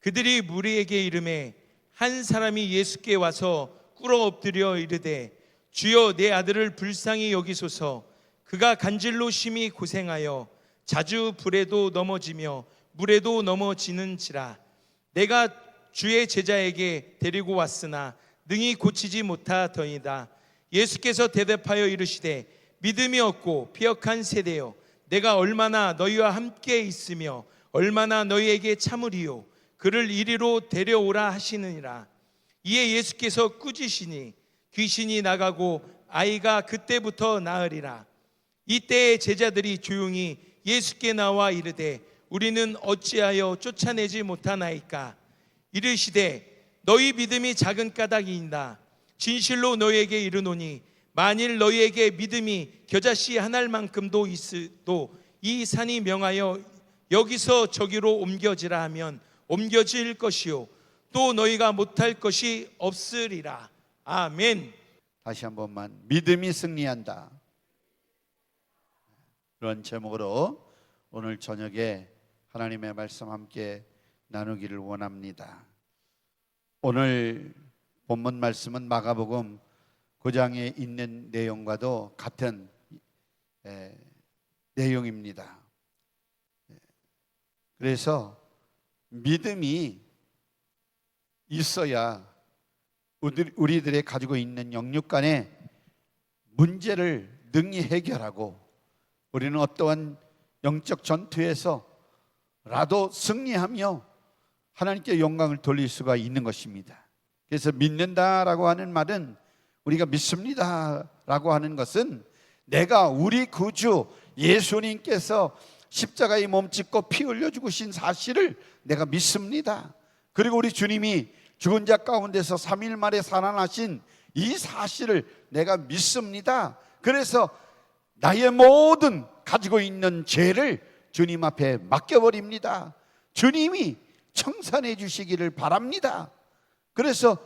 그들이 무리에게 이르매 한 사람이 예수께 와서 꿇어 엎드려 이르되 주여 내 아들을 불쌍히 여기소서. 그가 간질로 심히 고생하여 자주 불에도 넘어지며 물에도 넘어지는지라. 내가 주의 제자에게 데리고 왔으나 능히 고치지 못하더이다. 예수께서 대답하여 이르시되 믿음이 없고 피역한 세대여, 내가 얼마나 너희와 함께 있으며 얼마나 너희에게 참으리요. 그를 이리로 데려오라 하시느니라. 이에 예수께서 꾸짖으시니 귀신이 나가고 아이가 그때부터 나으리라. 이때에 제자들이 조용히 예수께 나와 이르되 우리는 어찌하여 쫓아내지 못하나이까. 이르시되 너희 믿음이 작은 까닭이니라. 진실로 너희에게 이르노니 만일 너희에게 믿음이 겨자씨 한 알만큼도 있어도 이 산이 명하여 여기서 저기로 옮겨지라 하면 옮겨질 것이요 또 너희가 못할 것이 없으리라. 아멘. 다시 한 번만, 믿음이 승리한다. 그런 제목으로 오늘 저녁에 하나님의 말씀 함께 나누기를 원합니다. 오늘 본문 말씀은 마가복음 9장에 있는 내용과도 같은 내용입니다. 그래서 믿음이 있어야 우리들의 가지고 있는 영육 간의 문제를 능히 해결하고 우리는 어떠한 영적 전투에서라도 승리하며 하나님께 영광을 돌릴 수가 있는 것입니다. 그래서 믿는다라고 하는 말은, 우리가 믿습니다라고 하는 것은 내가 우리 구주 예수님께서 십자가에 몸짓고 피 흘려 죽으신 사실을 내가 믿습니다. 그리고 우리 주님이 죽은 자 가운데서 3일 만에 살아나신 이 사실을 내가 믿습니다. 그래서 나의 모든 가지고 있는 죄를 주님 앞에 맡겨버립니다. 주님이 청산해 주시기를 바랍니다. 그래서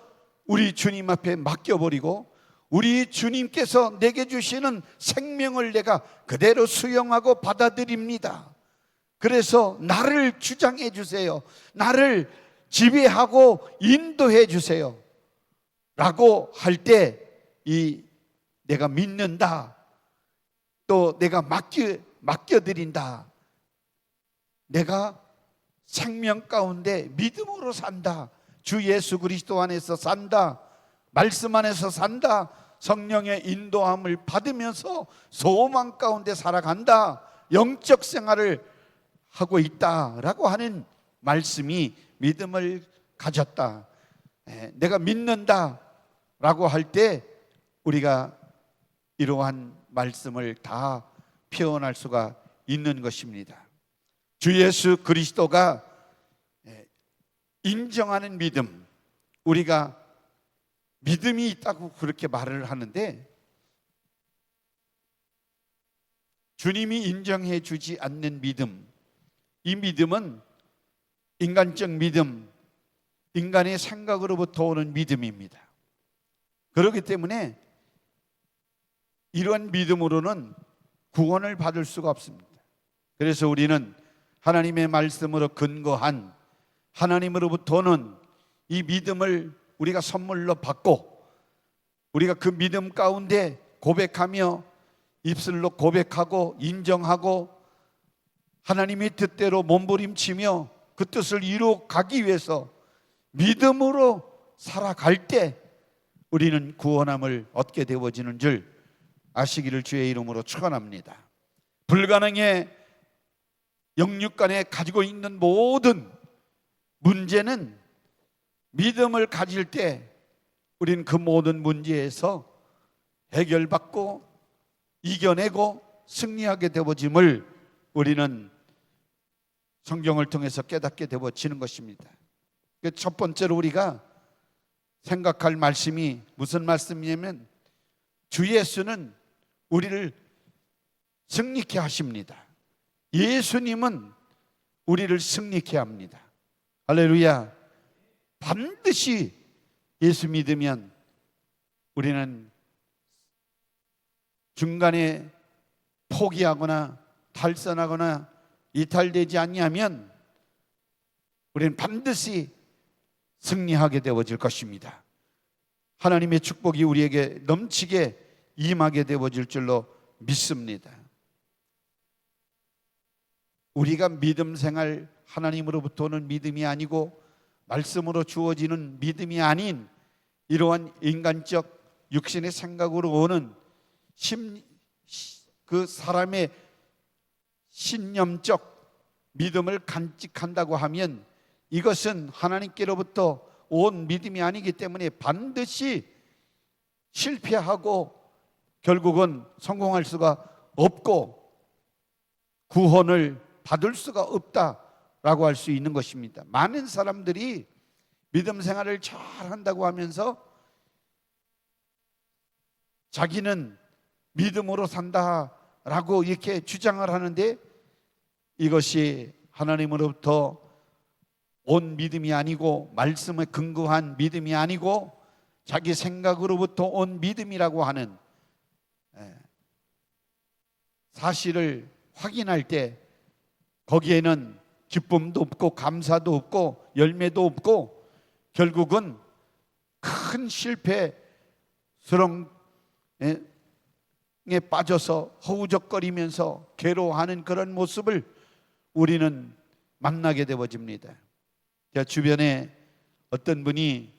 우리 주님 앞에 맡겨버리고 우리 주님께서 내게 주시는 생명을 내가 그대로 수용하고 받아들입니다. 그래서 나를 주장해 주세요. 나를 지배하고 인도해 주세요 라고 할 때 이 내가 믿는다, 또 내가 맡겨드린다, 내가 생명 가운데 믿음으로 산다, 주 예수 그리스도 안에서 산다, 말씀 안에서 산다, 성령의 인도함을 받으면서 소망 가운데 살아간다, 영적 생활을 하고 있다라고 하는 말씀이 믿음을 가졌다, 내가 믿는다라고 할 때 우리가 이러한 말씀을 다 표현할 수가 있는 것입니다. 주 예수 그리스도가 인정하는 믿음, 우리가 믿음이 있다고 그렇게 말을 하는데 주님이 인정해 주지 않는 믿음, 이 믿음은 인간적 믿음, 인간의 생각으로부터 오는 믿음입니다. 그렇기 때문에 이러한 믿음으로는 구원을 받을 수가 없습니다. 그래서 우리는 하나님의 말씀으로 근거한 하나님으로부터 오는 이 믿음을 우리가 선물로 받고 우리가 그 믿음 가운데 고백하며 입술로 고백하고 인정하고 하나님의 뜻대로 몸부림치며 그 뜻을 이루어 가기 위해서 믿음으로 살아갈 때 우리는 구원함을 얻게 되어지는 줄 아시기를 주의 이름으로 축원합니다. 불가능의 영육 간에 가지고 있는 모든 문제는 믿음을 가질 때 우리는 그 모든 문제에서 해결받고 이겨내고 승리하게 되어짐을 우리는 성경을 통해서 깨닫게 되어지는 것입니다. 첫 번째로 우리가 생각할 말씀이 무슨 말씀이냐면 주 예수는 우리를 승리케 하십니다. 예수님은 우리를 승리케 합니다. 할렐루야. 반드시 예수 믿으면 우리는 중간에 포기하거나 탈선하거나 이탈되지 아니하면 우리는 반드시 승리하게 되어질 것입니다. 하나님의 축복이 우리에게 넘치게 임하게 되어질 줄로 믿습니다. 우리가 믿음 생활, 하나님으로부터 오는 믿음이 아니고 말씀으로 주어지는 믿음이 아닌 이러한 인간적 육신의 생각으로 오는 그 사람의 신념적 믿음을 간직한다고 하면 이것은 하나님께로부터 온 믿음이 아니기 때문에 반드시 실패하고 결국은 성공할 수가 없고 구원을 받을 수가 없다라고 할 수 있는 것입니다. 많은 사람들이 믿음 생활을 잘 한다고 하면서 자기는 믿음으로 산다라고 이렇게 주장을 하는데 이것이 하나님으로부터 온 믿음이 아니고 말씀에 근거한 믿음이 아니고 자기 생각으로부터 온 믿음이라고 하는 사실을 확인할 때 거기에는 기쁨도 없고 감사도 없고 열매도 없고 결국은 큰 실패스러운 에 빠져서 허우적거리면서 괴로워하는 그런 모습을 우리는 만나게 되어집니다. 제가 주변에 어떤 분이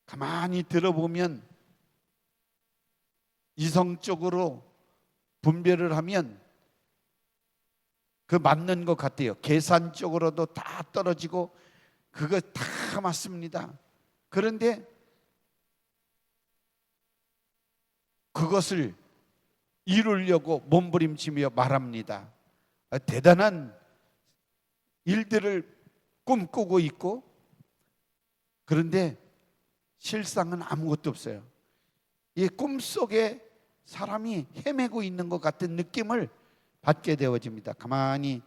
가만히 들어보면 이성적으로 분별을 하면 그 맞는 것 같아요. 계산적으로도 다 떨어지고 그거 다 맞습니다. 그런데 그것을 이루려고 몸부림치며 말합니다. 대단한 일들을 꿈꾸고 있고 그런데 실상은 아무것도 없어요. 이 꿈속에 사람이 헤매고 있는 것 같은 느낌을 받게 되어집니다. 가만히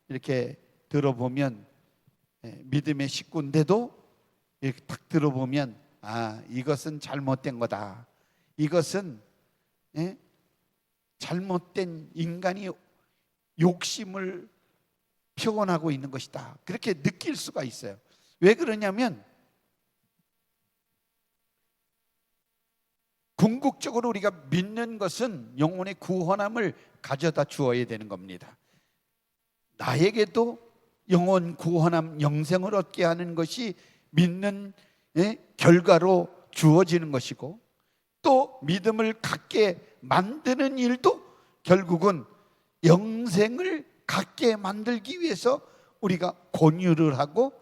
이렇게 들어보면 믿음의 식구인데도 이렇게 딱 들어보면 이것은 잘못된 거다. 이것은 잘못된 인간이 욕심을 표현하고 있는 것이다. 그렇게 느낄 수가 있어요. 왜 그러냐면 궁극적으로 우리가 믿는 것은 영혼의 구원함을 가져다 주어야 되는 겁니다. 나에게도 영혼 구원함 영생을 얻게 하는 것이 믿는 결과로 주어지는 것이고 또 믿음을 갖게 만드는 일도 결국은 영생을 갖게 만들기 위해서 우리가 권유를 하고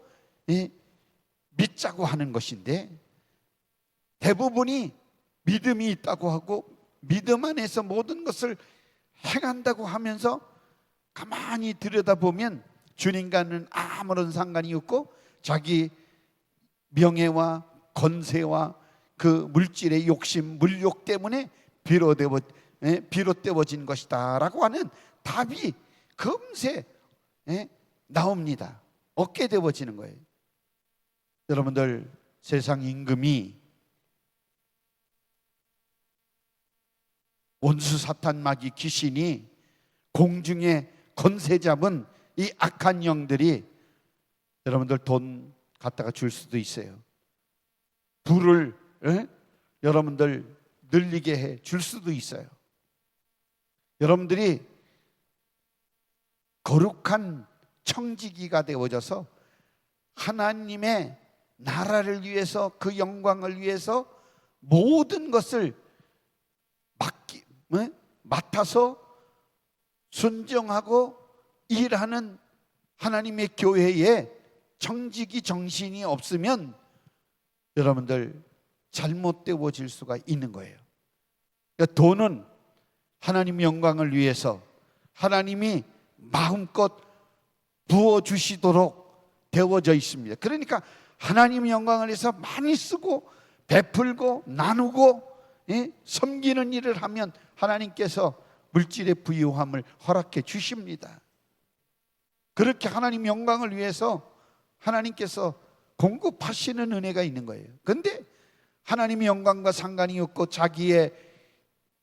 믿자고 하는 것인데 대부분이 믿음이 있다고 하고 믿음 안에서 모든 것을 행한다고 하면서 가만히 들여다보면 주님과는 아무런 상관이 없고 자기 명예와 권세와 그 물질의 욕심, 물욕 때문에 비롯되어진 것이다 라고 하는 답이 금세 나옵니다. 얻게 되어지는 거예요. 여러분들 세상 임금이 원수 사탄 마귀 귀신이 공중에 권세 잡은 이 악한 영들이 여러분들 돈 갖다가 줄 수도 있어요. 부를 여러분들 늘리게 해 줄 수도 있어요. 여러분들이 거룩한 청지기가 되어져서 하나님의 나라를 위해서 그 영광을 위해서 모든 것을 맡아서 순종하고 일하는 하나님의 교회에 청지기 정신이 없으면 여러분들 잘못되어질 수가 있는 거예요. 그러니까 돈은 하나님 영광을 위해서 하나님이 마음껏 부어주시도록 되어져 있습니다. 그러니까 하나님 영광을 위해서 많이 쓰고 베풀고 나누고 섬기는 일을 하면 하나님께서 물질의 부유함을 허락해 주십니다. 그렇게 하나님 영광을 위해서 하나님께서 공급하시는 은혜가 있는 거예요. 그런데 하나님의 영광과 상관이 없고 자기의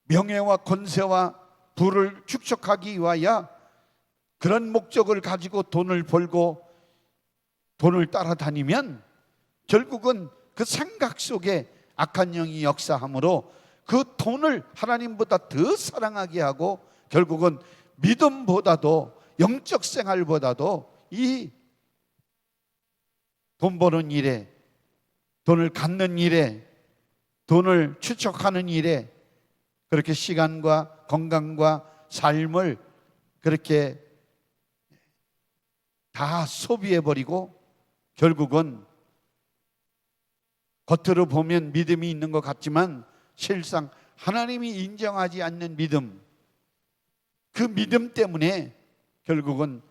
명예와 권세와 부를 축적하기 위하여 그런 목적을 가지고 돈을 벌고 돈을 따라다니면 결국은 그 생각 속에 악한 영이 역사함으로 그 돈을 하나님보다 더 사랑하게 하고 결국은 믿음보다도 영적 생활보다도 이 돈 버는 일에, 돈을 갖는 일에, 돈을 추적하는 일에 그렇게 시간과 건강과 삶을 그렇게 다 소비해버리고 결국은 겉으로 보면 믿음이 있는 것 같지만 실상 하나님이 인정하지 않는 믿음, 그 믿음 때문에 결국은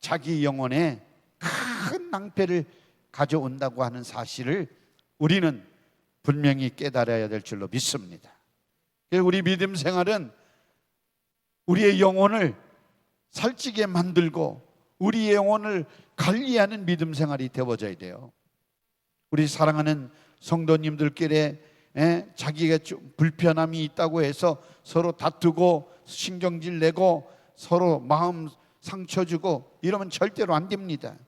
자기 영혼에 큰 낭패를 가져온다고 하는 사실을 우리는 분명히 깨달아야 될 줄로 믿습니다. 우리 믿음 생활은 우리의 영혼을 살찌게 만들고 우리의 영혼을 관리하는 믿음 생활이 되어져야 돼요. 우리 사랑하는 성도님들끼리 자기가 좀 불편함이 있다고 해서 서로 다투고 신경질 내고 서로 마음 상처 주고 이러면 절대로 안 됩니다.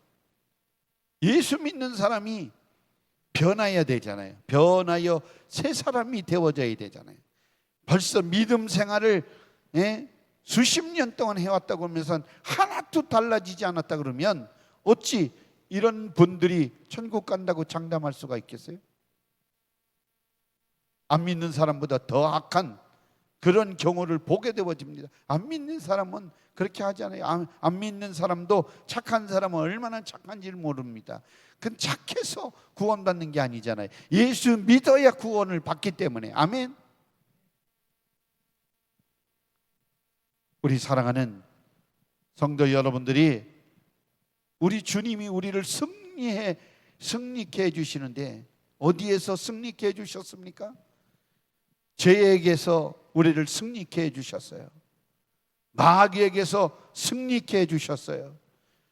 예수 믿는 사람이 변화해야 되잖아요. 변하여 새 사람이 되어져야 되잖아요. 벌써 믿음 생활을 수십 년 동안 해왔다고 하면서 하나도 달라지지 않았다 그러면 어찌 이런 분들이 천국 간다고 장담할 수가 있겠어요? 안 믿는 사람보다 더 악한 그런 경우를 보게 되어집니다. 안 믿는 사람은 그렇게 하잖아요. 안 믿는 사람도 착한 사람은 얼마나 착한지를 모릅니다. 그건 착해서 구원받는 게 아니잖아요. 예수 믿어야 구원을 받기 때문에. 아멘. 우리 사랑하는 성도 여러분들이 우리 주님이 우리를 승리케 해주시는데 어디에서 승리케 해주셨습니까? 죄에게서 우리를 승리케 해주셨어요. 마귀에게서 승리케 해주셨어요.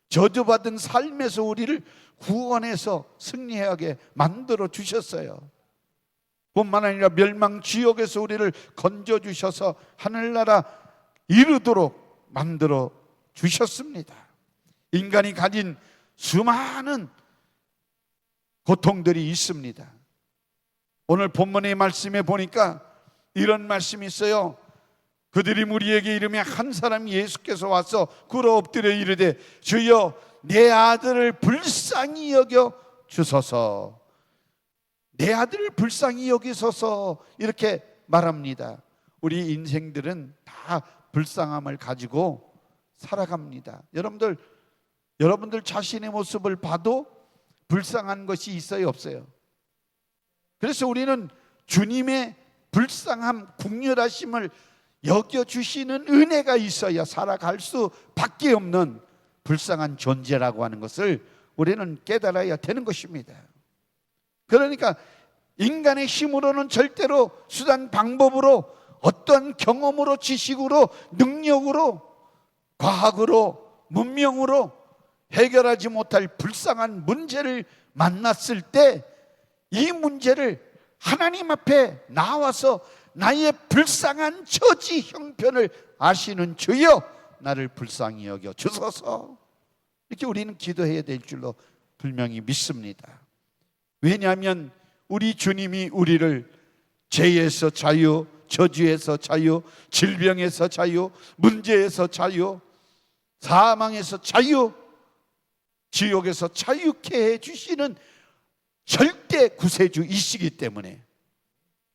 저주받은 삶에서 우리를 구원해서 승리하게 만들어 주셨어요. 뿐만 아니라 멸망 지옥에서 우리를 건져 주셔서 하늘나라 이르도록 만들어 주셨습니다. 인간이 가진 수많은 고통들이 있습니다. 오늘 본문의 말씀에 보니까 이런 말씀이 있어요. 그들이 무리에게 이르매 한 사람이 예수께서 와서 꿇어 엎드려 이르되 주여 내 아들을 불쌍히 여겨 주소서. 내 아들을 불쌍히 여기소서 이렇게 말합니다. 우리 인생들은 다 불쌍함을 가지고 살아갑니다. 여러분들 자신의 모습을 봐도 불쌍한 것이 있어요, 없어요? 그래서 우리는 주님의 불쌍함, 국률하심을 여겨주시는 은혜가 있어야 살아갈 수밖에 없는 불쌍한 존재라고 하는 것을 우리는 깨달아야 되는 것입니다. 그러니까 인간의 힘으로는 절대로 수단 방법으로 어떤 경험으로 지식으로 능력으로 과학으로 문명으로 해결하지 못할 불쌍한 문제를 만났을 때 이 문제를 하나님 앞에 나와서 나의 불쌍한 처지 형편을 아시는 주여 나를 불쌍히 여겨 주소서 이렇게 우리는 기도해야 될 줄로 분명히 믿습니다. 왜냐하면 우리 주님이 우리를 죄에서 자유, 저주에서 자유, 질병에서 자유, 문제에서 자유, 사망에서 자유, 지옥에서 자유케 해주시는 절대 구세주이시기 때문에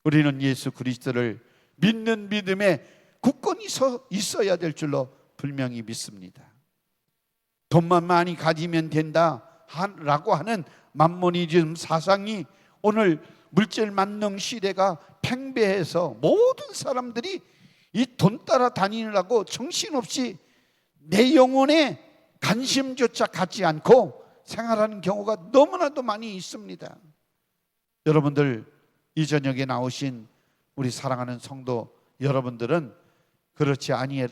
우리는 예수 그리스도를 믿는 믿음에 굳건히 서 있어야 될 줄로 분명히 믿습니다. 돈만 많이 가지면 된다라고 하는 만모니즘 사상이 오늘 물질 만능 시대가 팽배해서 모든 사람들이 이 돈 따라 다니느라고 정신없이 내 영혼에 관심조차 갖지 않고 생활하는 경우가 너무나도 많이 있습니다. 여러분들 이 저녁에 나오신 우리 사랑하는 성도 여러분들은 그렇지 아니라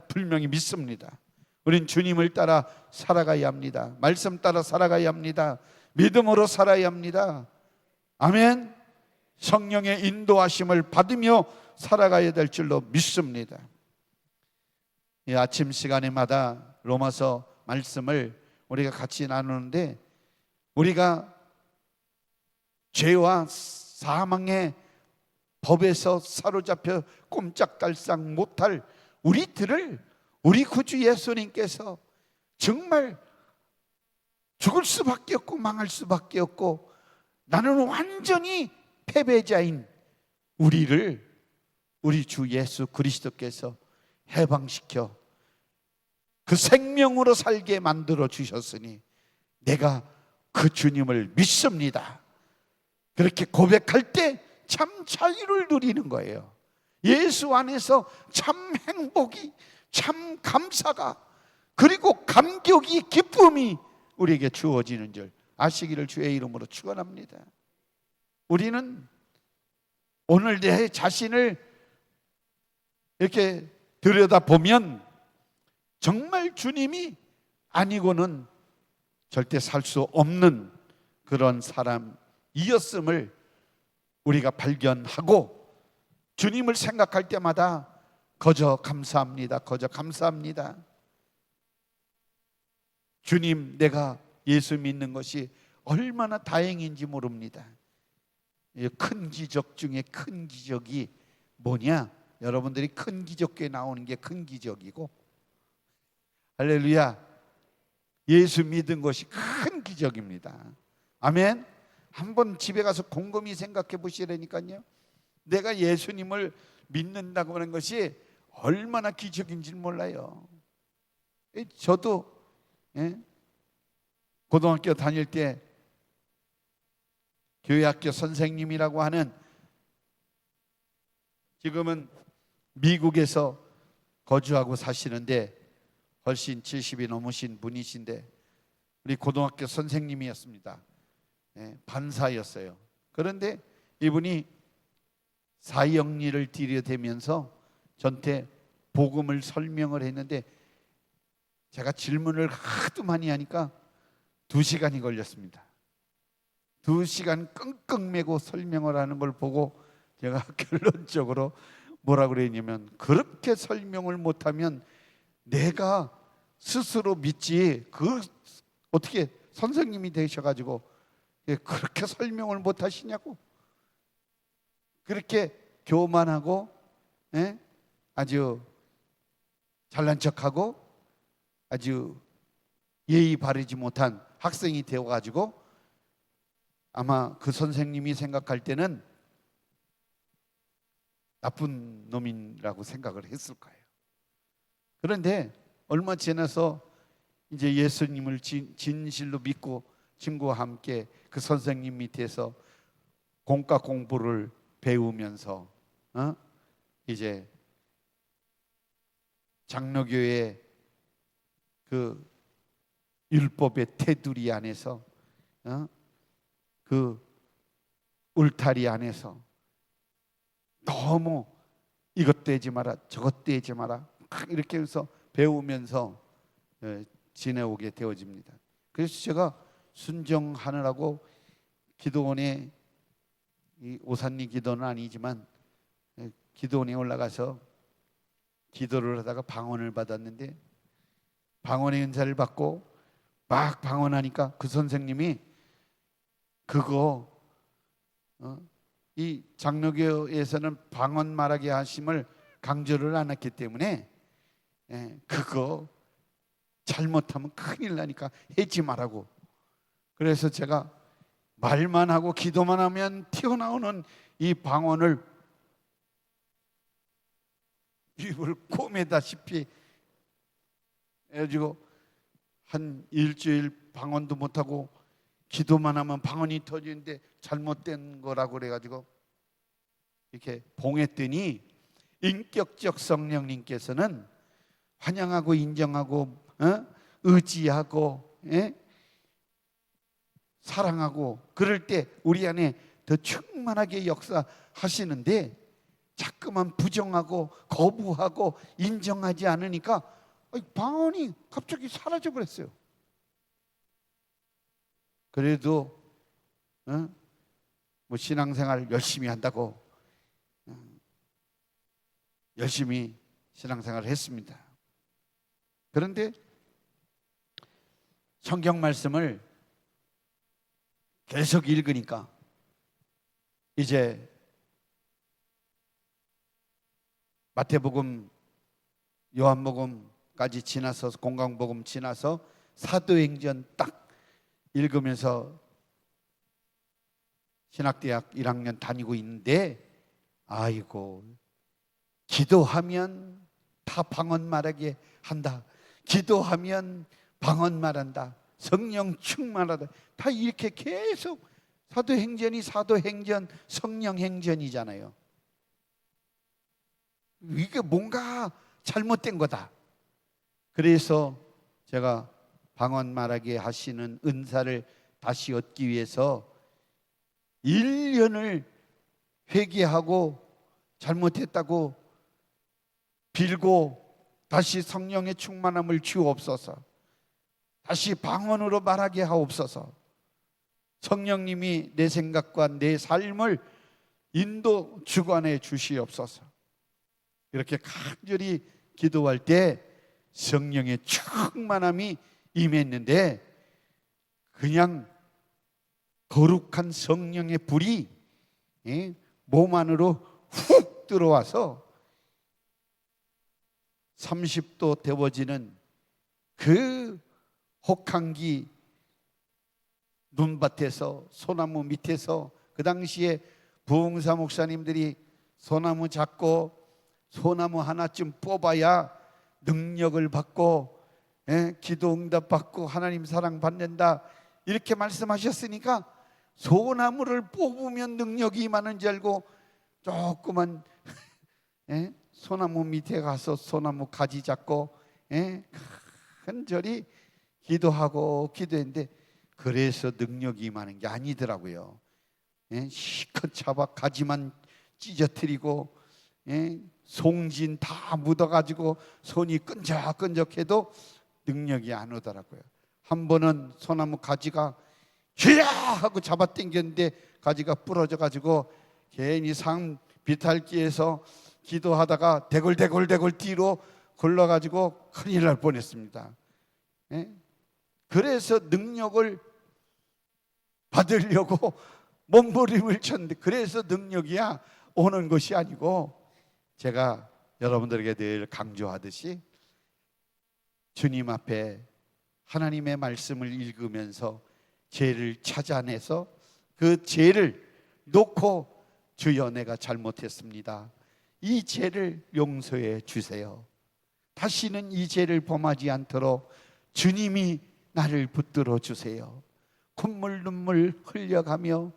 분명히 믿습니다. 우린 주님을 따라 살아가야 합니다. 말씀 따라 살아가야 합니다. 믿음으로 살아야 합니다. 아멘. 성령의 인도하심을 받으며 살아가야 될 줄로 믿습니다. 이 아침 시간에마다 로마서 말씀을 우리가 같이 나누는데 우리가 죄와 사망의 법에서 사로잡혀 꼼짝달싹 못할 우리들을 우리 구주 예수님께서 정말 죽을 수밖에 없고 망할 수밖에 없고 나는 완전히 패배자인 우리를 우리 주 예수 그리스도께서 해방시켜 그 생명으로 살게 만들어 주셨으니 내가 그 주님을 믿습니다. 그렇게 고백할 때 참 자유를 누리는 거예요. 예수 안에서 참 행복이, 참 감사가, 그리고 감격이, 기쁨이 우리에게 주어지는 줄 아시기를 주의 이름으로 축원합니다. 우리는 오늘 내 자신을 이렇게 들여다보면 정말 주님이 아니고는 절대 살 수 없는 그런 사람이었음을 우리가 발견하고 주님을 생각할 때마다 거저 감사합니다. 거저 감사합니다. 주님, 내가 예수 믿는 것이 얼마나 다행인지 모릅니다. 큰 기적 중에 큰 기적이 뭐냐? 여러분들이 큰 기적교에 나오는 게 큰 기적이고, 할렐루야, 예수 믿은 것이 큰 기적입니다. 아멘. 한번 집에 가서 곰곰이 생각해 보시라니까요. 내가 예수님을 믿는다고 하는 것이 얼마나 기적인지 몰라요. 저도 고등학교 다닐 때 교회학교 선생님이라고 하는, 지금은 미국에서 거주하고 사시는데 훨씬 70이 넘으신 분이신데 우리 고등학교 선생님이었습니다. 반사였어요. 그런데 이분이 사형리를 들여대면서 저한테 복음을 설명을 했는데 제가 질문을 하도 많이 하니까 2시간이 걸렸습니다. 2시간 끙끙 매고 설명을 하는 걸 보고 제가 결론적으로 뭐라 그랬냐면, 그렇게 설명을 못하면 내가 스스로 믿지 그 어떻게 선생님이 되셔가지고 그렇게 설명을 못하시냐고. 그렇게 교만하고 아주 잘난 척하고 아주 예의 바르지 못한 학생이 되어가지고 아마 그 선생님이 생각할 때는 나쁜 놈이라고 생각을 했을 거예요. 그런데 얼마 지나서 이제 예수님을 진실로 믿고 친구와 함께 그 선생님 밑에서 공과 공부를 배우면서 이제 장로교회 그 율법의 테두리 안에서 그 울타리 안에서 너무 이것 떼지 마라 저것 떼지 마라 이렇게 해서 배우면서 지내오게 되어집니다. 그래서 제가 순종하느라고 기도원에, 이 오산리 기도는 아니지만 기도원에 올라가서 기도를 하다가 방언을 받았는데, 방언의 은사를 받고 막 방언하니까 그 선생님이 그거 이 장로교에서는 방언 말하게 하심을 강조를 안 했기 때문에 그거 잘못하면 큰일 나니까 하지 말라고. 그래서 제가 말만 하고 기도만 하면 튀어나오는 이 방언을 입을 꼬매다시피 해가지고 한 일주일 방언도 못하고 기도만 하면 방언이 터지는데 잘못된 거라고 그래가지고 이렇게 봉했더니 인격적 성령님께서는 환영하고 인정하고 의지하고 사랑하고 그럴 때 우리 안에 더 충만하게 역사하시는데, 자꾸만 부정하고 거부하고 인정하지 않으니까 방언이 갑자기 사라져 버렸어요. 그래도 뭐 신앙생활 열심히 한다고 열심히 신앙생활을 했습니다. 그런데 성경 말씀을 계속 읽으니까 이제 마태복음, 요한복음까지 지나서 공강복음 지나서 사도행전 딱 읽으면서 신학대학 1학년 다니고 있는데, 아이고, 기도하면 다 방언 말하게 한다, 기도하면 방언 말한다, 성령 충만하다, 다 이렇게 계속 사도행전이 사도행전, 성령행전이잖아요. 이게 뭔가 잘못된 거다. 그래서 제가 방언 말하게 하시는 은사를 다시 얻기 위해서 1년을 회개하고 잘못했다고 빌고 다시 성령의 충만함을 주옵소서, 다시 방언으로 말하게 하옵소서, 성령님이 내 생각과 내 삶을 인도 주관해 주시옵소서. 이렇게 간절히 기도할 때 성령의 충만함이 임했는데, 그냥 거룩한 성령의 불이 몸 안으로 훅 들어와서 30도 데워지는 그 혹한기 눈밭에서, 소나무 밑에서, 그 당시에 부흥사 목사님들이 소나무 잡고 소나무 하나쯤 뽑아야 능력을 받고 기도 응답 받고 하나님 사랑 받는다, 이렇게 말씀하셨으니까 소나무를 뽑으면 능력이 임하는 줄 알고 조그만 소나무 밑에 가서 소나무 가지 잡고 간절히 기도하고 기도했는데, 그래서 능력이 임하는 게 아니더라고요. 실컷 잡아 가지만 찢어뜨리고 송진 다 묻어가지고 손이 끈적끈적해도 능력이 안 오더라고요. 한 번은 소나무 가지가 쥐야 하고 잡아 당겼는데 가지가 부러져가지고 괜히 상 비탈기에서 기도하다가 대굴대굴 뒤로 굴러가지고 큰일 날 뻔했습니다. 그래서 능력을 받으려고 몸부림을 쳤는데, 그래서 능력이야 오는 것이 아니고, 제가 여러분들에게 늘 강조하듯이 주님 앞에 하나님의 말씀을 읽으면서 죄를 찾아내서 그 죄를 놓고, 주여 내가 잘못했습니다, 이 죄를 용서해 주세요, 다시는 이 죄를 범하지 않도록 주님이 나를 붙들어 주세요, 콧물 눈물 흘려가며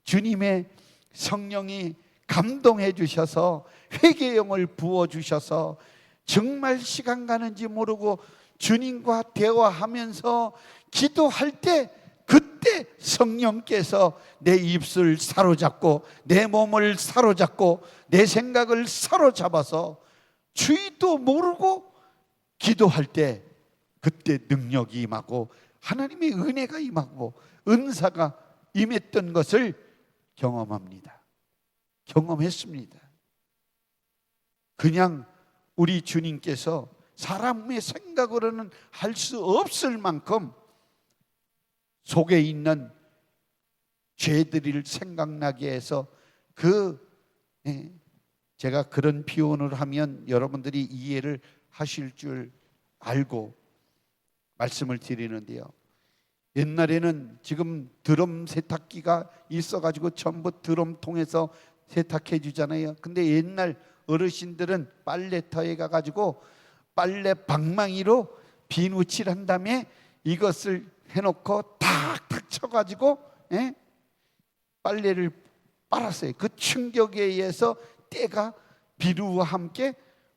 주님의 성령이 감동해 주셔서 회개용을 부어 주셔서 정말 시간 가는지 모르고 주님과 대화하면서 기도할 때, 그때 성령께서 내 입술 사로잡고 내 몸을 사로잡고 내 생각을 사로잡아서 주의도 모르고 기도할 때, 그때 능력이 임하고 하나님의 은혜가 임하고 은사가 임했던 것을 경험합니다. 경험했습니다. 그냥 우리 주님께서 사람의 생각으로는 할 수 없을 만큼 속에 있는 죄들을 생각나게 해서 제가 그런 비유를 하면 여러분들이 이해를 하실 줄 알고 말씀을 드리는데요, 옛날에는 지금 드럼 세탁기가 있어가지고 전부 드럼통에서 세탁해 주잖아요. 근데 옛날 어르신들은 빨래터에 가가지고 빨래 방망이로 비누칠한 다음에 이것을 해놓고 탁탁 쳐가지고 빨래를 빨았어요. 그 충격에 의해서 때가 비누와 함께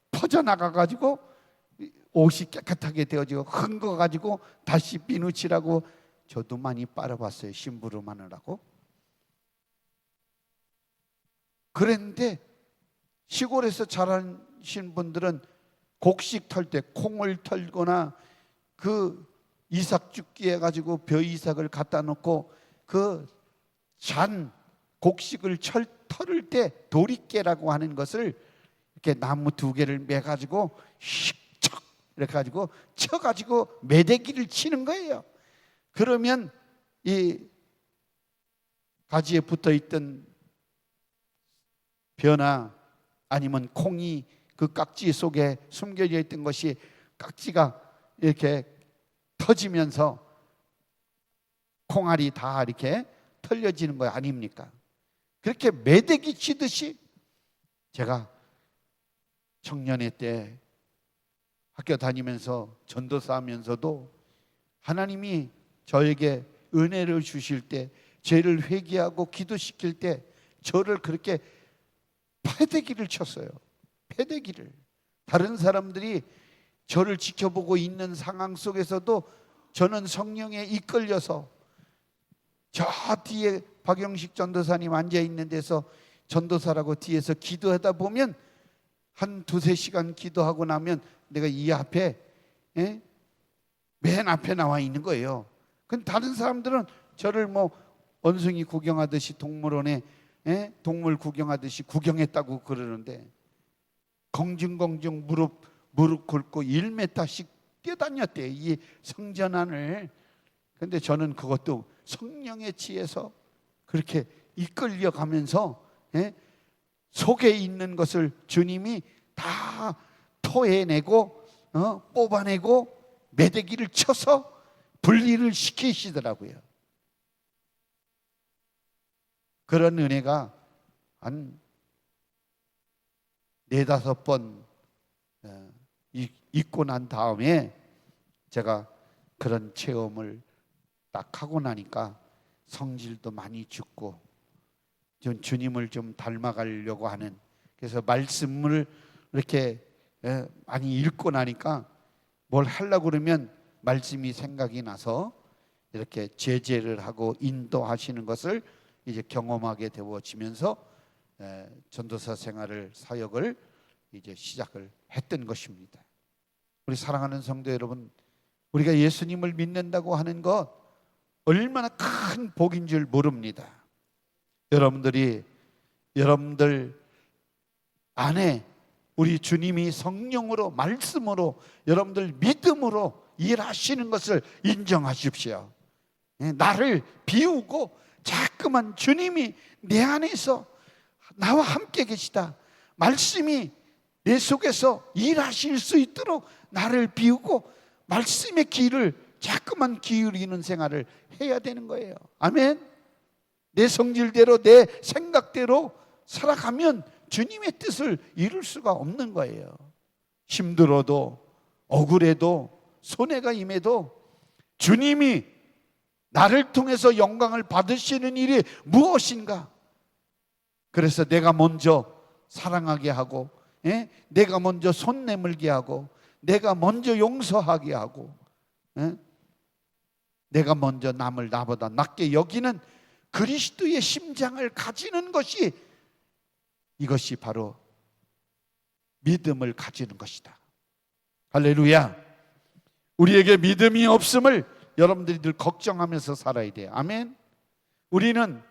퍼져나가가지고 옷이 깨끗하게 되어지고 흥거가지고 다시 비누칠하고, 저도 많이 빨아봤어요, 심부름 하느라고. 그런데 시골에서 자라신 분들은 곡식 털 때 콩을 털거나 그 이삭 죽기 해가지고 벼이삭을 갖다 놓고 그 잔 곡식을 털을 때 도리깨라고 하는 것을 이렇게 나무 2개를 매가지고 휙척 이렇게 가지고 쳐가지고 매대기를 치는 거예요. 그러면 이 가지에 붙어 있던 벼나 아니면 콩이 그 깍지 속에 숨겨져 있던 것이 깍지가 이렇게 터지면서 콩알이 다 이렇게 털려지는 거 아닙니까? 그렇게 매대기 치듯이 제가 청년회 때 학교 다니면서 전도사 하면서도 하나님이 저에게 은혜를 주실 때, 죄를 회개하고 기도시킬 때 저를 그렇게 패대기를 쳤어요. 패대기를. 다른 사람들이 저를 지켜보고 있는 상황 속에서도 저는 성령에 이끌려서 저 뒤에 박영식 전도사님 앉아 있는 데서 전도사라고 뒤에서 기도하다 보면 한 두세 시간 기도하고 나면 내가 이 앞에, 맨 앞에 나와 있는 거예요. 근데 다른 사람들은 저를 뭐 원숭이 구경하듯이 동물원에 동물 구경하듯이 구경했다고 그러는데 공중공중 무릎 꿇고 1m씩 뛰어다녔대요, 이 성전 안을. 근데 저는 그것도 성령에 취해서 그렇게 이끌려가면서 속에 있는 것을 주님이 다 토해내고 뽑아내고 매대기를 쳐서 분리를 시키시더라고요. 그런 은혜가 한 4-5번 있고 난 다음에 제가 그런 체험을 딱 하고 나니까 성질도 많이 죽고 좀 주님을 좀 닮아가려고 하는, 그래서 말씀을 이렇게 많이 읽고 나니까 뭘 하려고 그러면 말씀이 생각이 나서 이렇게 제재를 하고 인도하시는 것을 이제 경험하게 되어지면서 전도사 생활을, 사역을 이제 시작을 했던 것입니다. 우리 사랑하는 성도 여러분, 우리가 예수님을 믿는다고 하는 것 얼마나 큰 복인 줄 모릅니다. 여러분들 안에 우리 주님이 성령으로, 말씀으로, 여러분들 믿음으로 일하시는 것을 인정하십시오. 나를 비우고 자꾸만 주님이 내 안에서 나와 함께 계시다, 말씀이 내 속에서 일하실 수 있도록 나를 비우고 말씀의 귀를 자꾸만 기울이는 생활을 해야 되는 거예요. 아멘. 내 성질대로, 내 생각대로 살아가면 주님의 뜻을 이룰 수가 없는 거예요. 힘들어도, 억울해도, 손해가 임해도 주님이 나를 통해서 영광을 받으시는 일이 무엇인가? 그래서 내가 먼저 사랑하게 하고, 내가 먼저 손 내밀게 하고, 내가 먼저 용서하게 하고, 내가 먼저 남을 나보다 낫게 여기는 그리스도의 심장을 가지는 것이, 이것이 바로 믿음을 가지는 것이다. 할렐루야. 우리에게 믿음이 없음을 여러분들이 늘 걱정하면서 살아야 돼요. 아멘. 우리는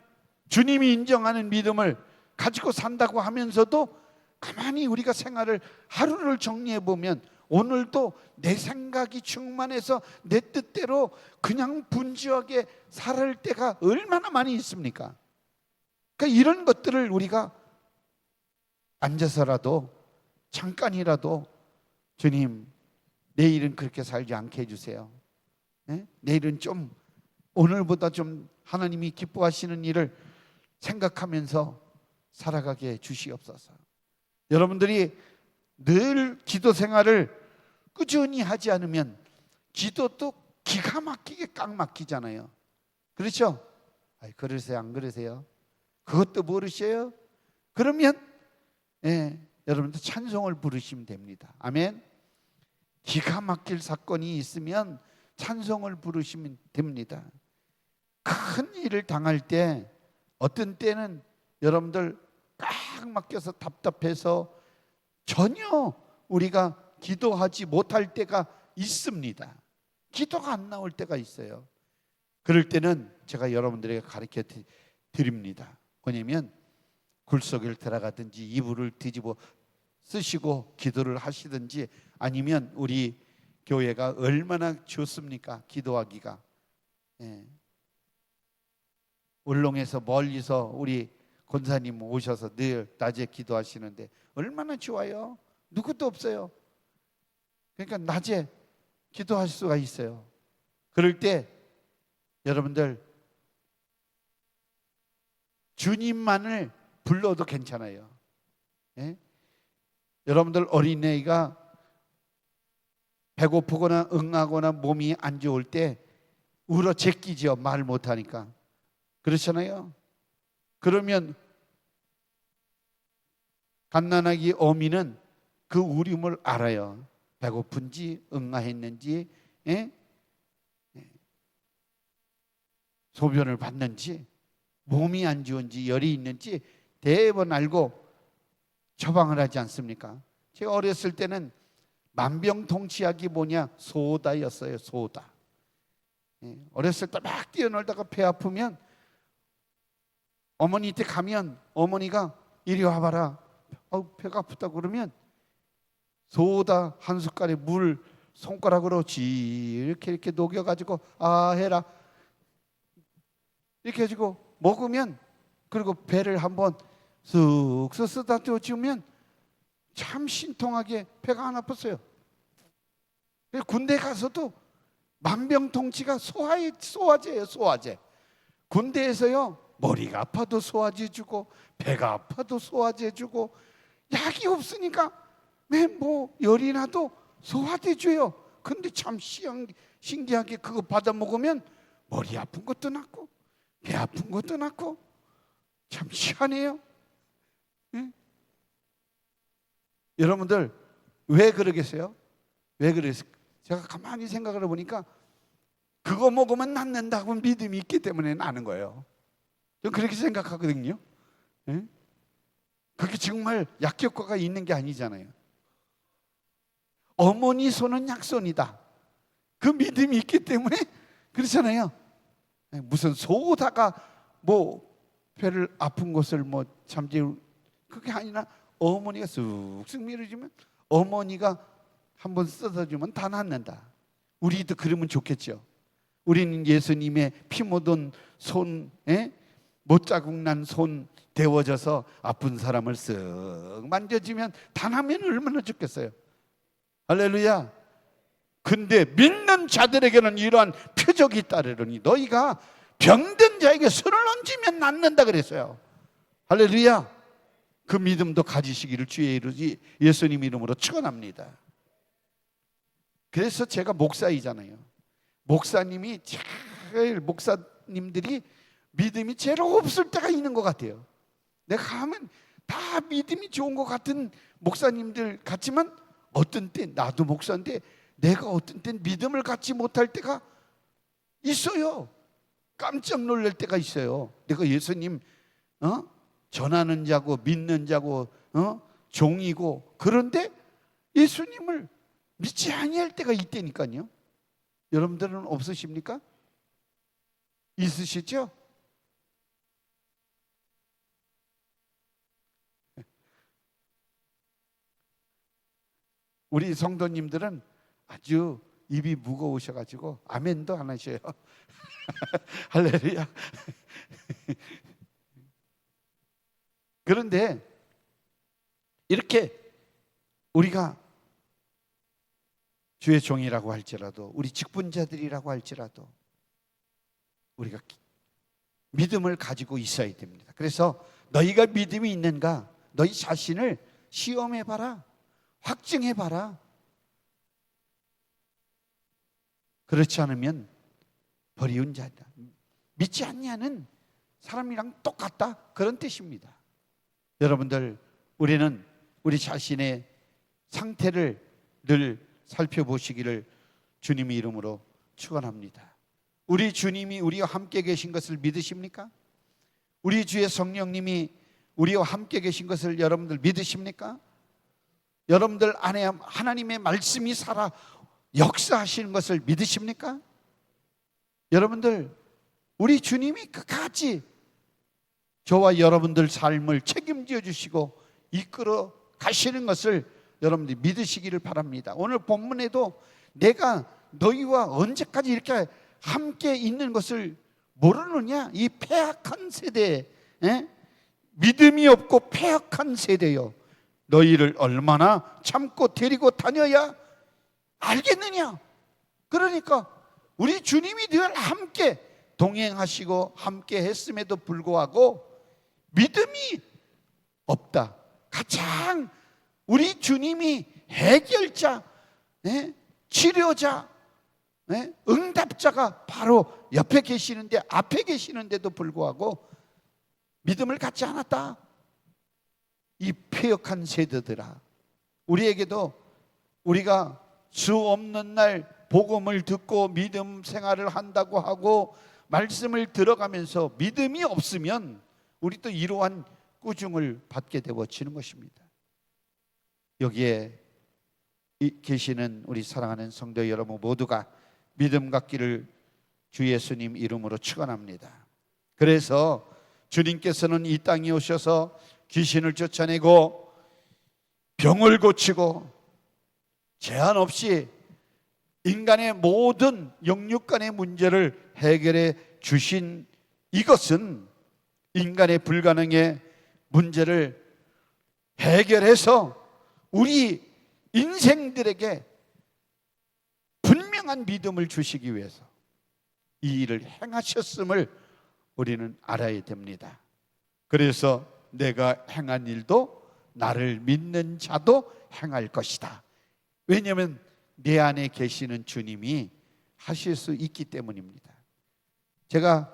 주님이 인정하는 믿음을 가지고 산다고 하면서도 가만히 우리가 생활을, 하루를 정리해 보면 오늘도 내 생각이 충만해서 내 뜻대로 그냥 분주하게 살을 때가 얼마나 많이 있습니까? 그러니까 이런 것들을 우리가 앉아서라도 잠깐이라도 주님, 내일은 그렇게 살지 않게 해주세요. 내일은 좀 오늘보다 좀 하나님이 기뻐하시는 일을 생각하면서 살아가게 해 주시옵소서. 여러분들이 늘 기도 생활을 꾸준히 하지 않으면 기도도 기가 막히게 꽉 막히잖아요. 그렇죠? 그러세요? 안 그러세요? 그것도 모르셔요? 그러면 여러분들 찬송을 부르시면 됩니다. 아멘. 기가 막힐 사건이 있으면 찬송을 부르시면 됩니다. 큰 일을 당할 때, 어떤 때는 여러분들 꽉 막혀서 답답해서 전혀 우리가 기도하지 못할 때가 있습니다. 기도가 안 나올 때가 있어요. 그럴 때는 제가 여러분들에게 가르쳐 드립니다. 뭐냐면 굴속에 들어가든지 이불을 뒤집어 쓰시고 기도를 하시든지, 아니면 우리 교회가 얼마나 좋습니까? 기도하기가. 울릉에서 멀리서 우리 권사님 오셔서 늘 낮에 기도하시는데 얼마나 좋아요. 누구도 없어요. 그러니까 낮에 기도할 수가 있어요. 그럴 때 여러분들 주님만을 불러도 괜찮아요. 예? 여러분들 어린애가 배고프거나 응하거나 몸이 안 좋을 때 울어 제끼죠. 말 못하니까. 그렇잖아요. 그러면 갓난아기 어미는 그 울음을 알아요. 배고픈지 응아했는지, 예? 소변을 봤는지, 몸이 안 좋은지, 열이 있는지 대번 알고 처방을 하지 않습니까? 제가 어렸을 때는 만병통치약이 뭐냐? 소다였어요. 소다. 어렸을 때 막 뛰어놀다가 배 아프면 어머니한테 가면 어머니가 이리 와봐라. 배가 아프다 그러면 소다 한 숟갈에 물 손가락으로 이렇게 녹여가지고 해라 이렇게 해가지고 먹으면, 그리고 배를 한번 쓱쓱 쓰다듬어 주면 참 신통하게 배가 안 아팠어요. 군대 가서도 만병통치가 소화제예요. 소화제. 군대에서요 머리가 아파도 소화제 주고 배가 아파도 소화제 주고, 약이 없으니까 뭐 열이 나도 소화제 줘요. 근데 참 신기하게 그거 받아 먹으면 머리 아픈 것도 낫고 배 아픈 것도 낫고 참 희한해요. 예? 여러분들 왜 그러겠어요? 왜 그랬어요? 제가 가만히 생각을 해보니까 그거 먹으면 낫는다고 믿음이 있기 때문에 나는 거예요. 저는 그렇게 생각하거든요. 예? 그게 정말 약효과가 있는 게 아니잖아요. 어머니 손은 약손이다. 그 믿음이 있기 때문에 그렇잖아요. 무슨 소다가 뭐 배를 아픈 곳을 뭐 잠재울, 그게 아니라 어머니가 쑥쑥 밀어주면, 어머니가 한번 써서주면 다 낫는다. 우리도 그러면 좋겠죠. 우리는 예수님의 피 묻은 손, 못자국 난 손 데워져서 아픈 사람을 쓱 만져주면 다 나면 얼마나 좋겠어요. 할렐루야. 근데 믿는 자들에게는 이러한 표적이 따르려니 너희가 병든 자에게 손을 얹으면 낫는다 그랬어요. 할렐루야. 그 믿음도 가지시기를 주의 이름이 예수님 이름으로 축원합니다. 그래서 제가 목사이잖아요. 목사님들이 믿음이 제일 없을 때가 있는 것 같아요. 내가 하면 다 믿음이 좋은 것 같은 목사님들 같지만 어떤 때 나도 목사인데 내가 어떤 때 믿음을 갖지 못할 때가 있어요. 깜짝 놀랄 때가 있어요. 내가 예수님 전하는 자고 믿는 자고 종이고, 그런데 예수님을 믿지 아니할 때가 있다니까요. 여러분들은 없으십니까? 있으시죠? 우리 성도님들은 아주 입이 무거우셔가지고 아멘도 안 하셔요. 할렐루야. 그런데 이렇게 우리가 주의 종이라고 할지라도, 우리 직분자들이라고 할지라도 우리가 믿음을 가지고 있어야 됩니다. 그래서 너희가 믿음이 있는가, 너희 자신을 시험해봐라, 확증해봐라. 그렇지 않으면 버리운 자다, 믿지 않냐는 사람이랑 똑같다, 그런 뜻입니다. 여러분들, 우리는 우리 자신의 상태를 늘 살펴보시기를 주님의 이름으로 축원합니다. 우리 주님이 우리와 함께 계신 것을 믿으십니까? 우리 주의 성령님이 우리와 함께 계신 것을 여러분들 믿으십니까? 여러분들 안에 하나님의 말씀이 살아 역사하시는 것을 믿으십니까? 여러분들, 우리 주님이 끝까지 저와 여러분들 삶을 책임져 주시고 이끌어 가시는 것을 여러분들이 믿으시기를 바랍니다. 오늘 본문에도 내가 너희와 언제까지 이렇게 함께 있는 것을 모르느냐? 이 패악한 세대, 믿음이 없고 패악한 세대요, 너희를 얼마나 참고 데리고 다녀야 알겠느냐? 그러니까 우리 주님이 늘 함께 동행하시고 함께 했음에도 불구하고 믿음이 없다. 가장 우리 주님이 해결자, 치료자, 응답자가 바로 옆에 계시는데, 앞에 계시는데도 불구하고 믿음을 갖지 않았다. 이 패역한 세대들아, 우리에게도 우리가 주 없는 날 복음을 듣고 믿음 생활을 한다고 하고 말씀을 들어가면서 믿음이 없으면 우리도 이러한 꾸중을 받게 되어지는 것입니다. 여기에 계시는 우리 사랑하는 성도 여러분 모두가 믿음 갖기를 주 예수님 이름으로 축원합니다. 그래서 주님께서는 이 땅에 오셔서 귀신을 쫓아내고 병을 고치고 제한 없이 인간의 모든 영육간의 문제를 해결해 주신 이것은 인간의 불가능의 문제를 해결해서 우리 인생들에게 분명한 믿음을 주시기 위해서 이 일을 행하셨음을 우리는 알아야 됩니다. 그래서 내가 행한 일도 나를 믿는 자도 행할 것이다. 왜냐하면 내 안에 계시는 주님이 하실 수 있기 때문입니다. 제가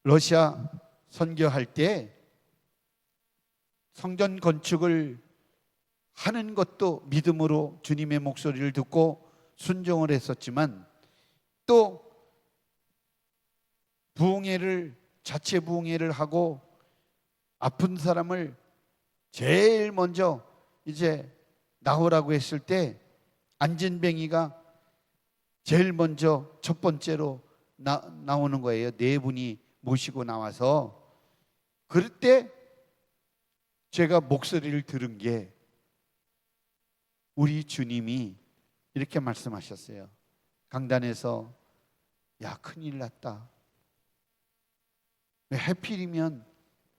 러시아 선교할 때 성전 건축을 하는 것도 믿음으로 주님의 목소리를 듣고 순종을 했었지만, 또 부흥회를 자체 부흥회를 하고 아픈 사람을 제일 먼저 이제 나오라고 했을 때 안진뱅이가 제일 먼저 첫 번째로 나오는 거예요. 네 분이 모시고 나와서. 그럴 때 제가 목소리를 들은 게 우리 주님이 이렇게 말씀하셨어요. 강단에서 야, 큰일 났다. 해필이면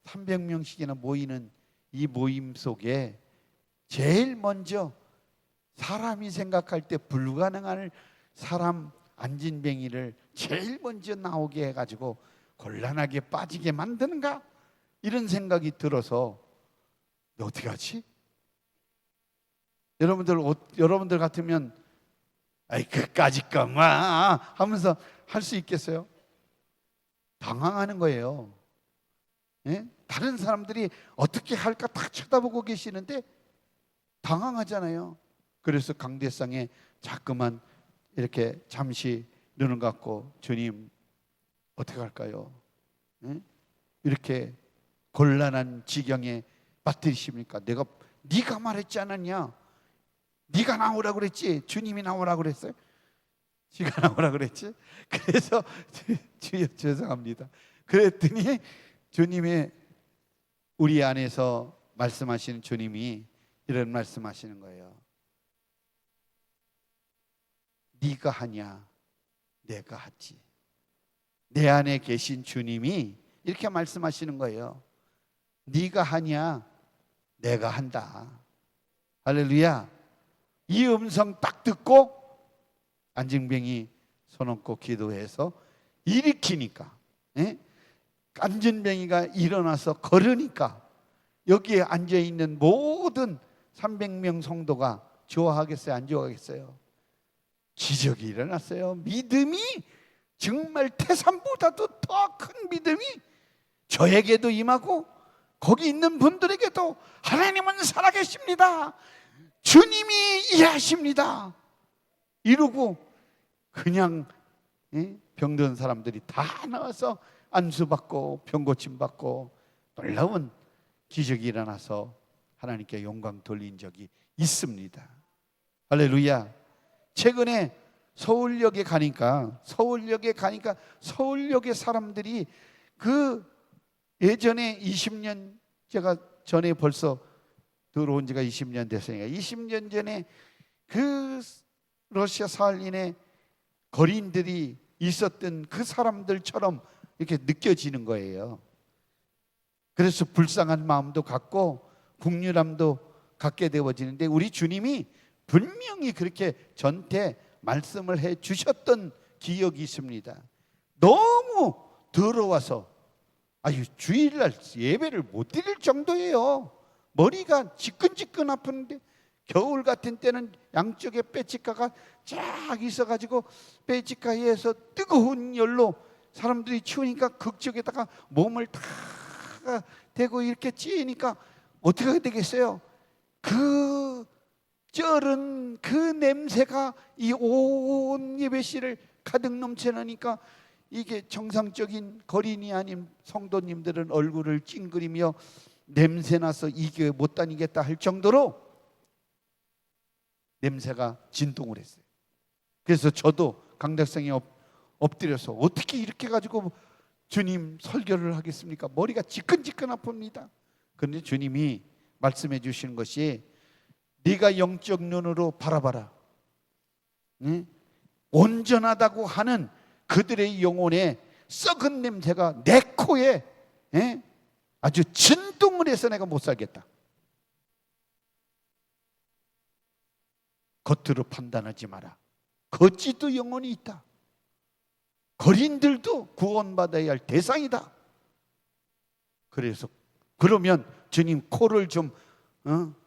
300명씩이나 모이는 이 모임 속에 제일 먼저 사람이 생각할 때 불가능한 사람 안진뱅이를 제일 먼저 나오게 해가지고 곤란하게 빠지게 만드는가? 이런 생각이 들어서 너 어떻게 하지? 여러분들 같으면 아이 그까짓 거마 하면서 할 수 있겠어요? 당황하는 거예요. 다른 사람들이 어떻게 할까 다 쳐다보고 계시는데 당황하잖아요. 그래서 강대상에 자꾸만 이렇게 잠시 눈을 감고 주님 어떻게 할까요? 이렇게 곤란한 지경에 빠뜨리십니까? 네가 말했지 않았냐? 네가 나오라고 그랬지? 주님이 나오라고 그랬어요? 지가 나오라고 그랬지? 그래서 주여 죄송합니다. 그랬더니 주님의 우리 안에서 말씀하시는 주님이 이런 말씀하시는 거예요. 네가 하냐? 내가 하지. 내 안에 계신 주님이 이렇게 말씀하시는 거예요. 네가 하냐? 내가 한다. 할렐루야. 이 음성 딱 듣고 안진뱅이 손 얹고 기도해서 일으키니까, 안진뱅이가 일어나서 걸으니까 여기에 앉아있는 모든 300명 성도가 좋아하겠어요? 안 좋아하겠어요? 기적이 일어났어요. 믿음이 정말 태산보다도 더 큰 믿음이 저에게도 임하고 거기 있는 분들에게도 하나님은 살아계십니다. 주님이 일하십니다. 이러고 그냥 병든 사람들이 다 나와서 안수받고 병고침받고 놀라운 기적이 일어나서 하나님께 영광 돌린 적이 있습니다. 할렐루야. 최근에 서울역에 가니까 서울역의 사람들이 그 예전에 20년, 제가 전에 벌써 들어온 지가 20년 됐으니까 20년 전에 그 러시아 사할린의 거린들이 있었던 그 사람들처럼 이렇게 느껴지는 거예요. 그래서 불쌍한 마음도 갖고 국률함도 갖게 되어지는데, 우리 주님이 분명히 그렇게 전태 말씀을 해 주셨던 기억이 있습니다. 너무 더러워서 주일날 예배를 못 드릴 정도예요. 머리가 지끈지끈 아픈데, 겨울 같은 때는 양쪽에 빼치가가 쫙 있어가지고 빼치가에서 뜨거운 열로 사람들이 추우니까 극적에다가 몸을 다 대고 이렇게 찌니까 어떻게 되겠어요? 그 쩔은 그 냄새가 이 온 예배실을 가득 넘쳐나니까, 이게 정상적인 거린이 아닌 성도님들은 얼굴을 찡그리며 냄새나서 이게 못 다니겠다 할 정도로 냄새가 진동을 했어요. 그래서 저도 강대상에 엎드려서 어떻게 이렇게 가지고 주님 설교를 하겠습니까? 머리가 지끈지끈 아픕니다. 그런데 주님이 말씀해 주시는 것이, 네가 영적 눈으로 바라봐라. 응? 온전하다고 하는 그들의 영혼에 썩은 냄새가 내 코에 아주 진동을 해서 내가 못 살겠다. 겉으로 판단하지 마라. 거지도 영혼이 있다. 거린들도 구원받아야 할 대상이다. 그래서 그러면 주님 코를 좀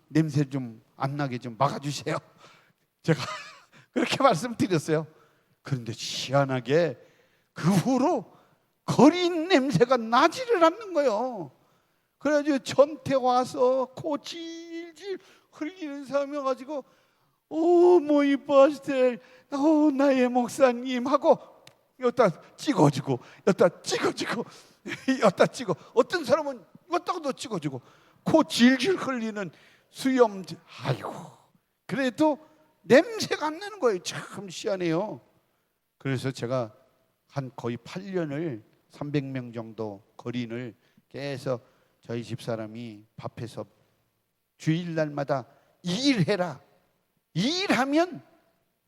냄새 좀 안 나게 좀 막아주세요. 제가 그렇게 말씀드렸어요. 그런데 희한하게 그 후로 거린 냄새가 나지를 않는 거예요. 그래가지고 전태 와서 코 질질 흘리는 사람이 와가지고 모이 파스텔, 나의 목사님 하고 여기다 찍어주고 여기다 찍어주고 여기다 찍어, 어떤 사람은 여기다가도 찍어주고, 코 질질 흘리는 수염. 아이고, 그래도 냄새가 안 나는 거예요. 참 희한해요. 그래서 제가 한 거의 8년을 300명 정도 거린을 계속 저희 집사람이 밥해서 주일날마다 일해라, 일하면